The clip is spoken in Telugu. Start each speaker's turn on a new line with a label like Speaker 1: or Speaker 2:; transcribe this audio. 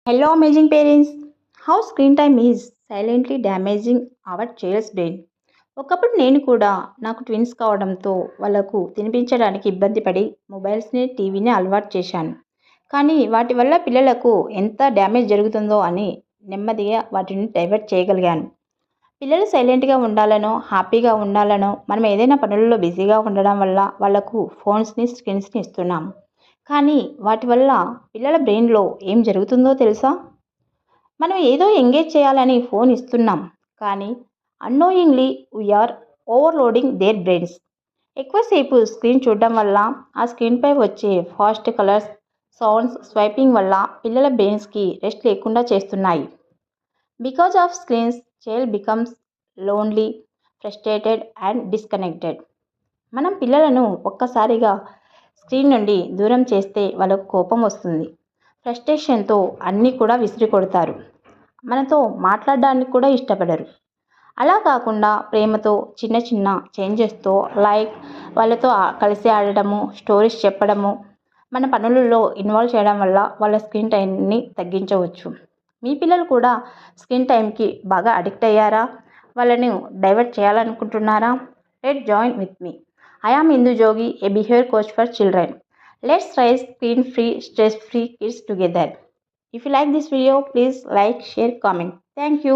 Speaker 1: Hello, amazing parents. How screen time is silently damaging our child's brain. ఒకప్పుడు నేను కూడా నాకు ట్విన్స్ కావడంతో వాళ్ళకు తినిపించడానికి ఇబ్బంది పడి మొబైల్స్ని టీవీని అలవాటు చేశాను. కానీ వాటి వల్ల పిల్లలకు ఎంత డ్యామేజ్ జరుగుతుందో అని నెమ్మదిగా వాటిని డైవర్ట్ చేయగలిగాను. పిల్లలు సైలెంట్గా ఉండాలనో హ్యాపీగా ఉండాలనో మనం ఏదైనా పనులలో బిజీగా ఉండడం వల్ల వాళ్ళకు ఫోన్స్ని స్క్రీన్స్ని ఇస్తున్నాము. కానీ వాటి వల్ల పిల్లల బ్రెయిన్లో ఏం జరుగుతుందో తెలుసా? మనం ఏదో ఎంగేజ్ చేయాలని ఫోన్ ఇస్తున్నాం, కానీ annoyingly we are overloading their brains. ఎక్కువసేపు స్క్రీన్ చూడడం వల్ల ఆ స్క్రీన్పై వచ్చే ఫాస్ట్ కలర్స్, సౌండ్స్, స్వైపింగ్ వల్ల పిల్లల బ్రెయిన్స్కి రెస్ట్ లేకుండా చేస్తున్నాయి. Because of screens child becomes lonely, frustrated and disconnected. మనం పిల్లలను ఒక్కసారిగా స్క్రీన్ నుండి దూరం చేస్తే వాళ్ళకు కోపం వస్తుంది. ఫ్రస్ట్రేషన్తో అన్నీ కూడా విసిరి కొడతారు. మనతో మాట్లాడడానికి కూడా ఇష్టపడరు. అలా కాకుండా ప్రేమతో చిన్న చిన్న చేంజెస్తో లైక్ వాళ్ళతో కలిసి ఆడటము, స్టోరీస్ చెప్పడము, మన పనులలో ఇన్వాల్వ్ చేయడం వల్ల వాళ్ళ స్క్రీన్ టైంని తగ్గించవచ్చు. మీ పిల్లలు కూడా స్క్రీన్ టైంకి బాగా అడిక్ట్ అయ్యారా? వాళ్ళని డైవర్ట్ చేయాలనుకుంటున్నారా? Let join with me. I am Indu Jogi, a behavior coach for children. Let's raise screen-free, stress-free kids together. If you like this video, please like, share, comment. Thank you.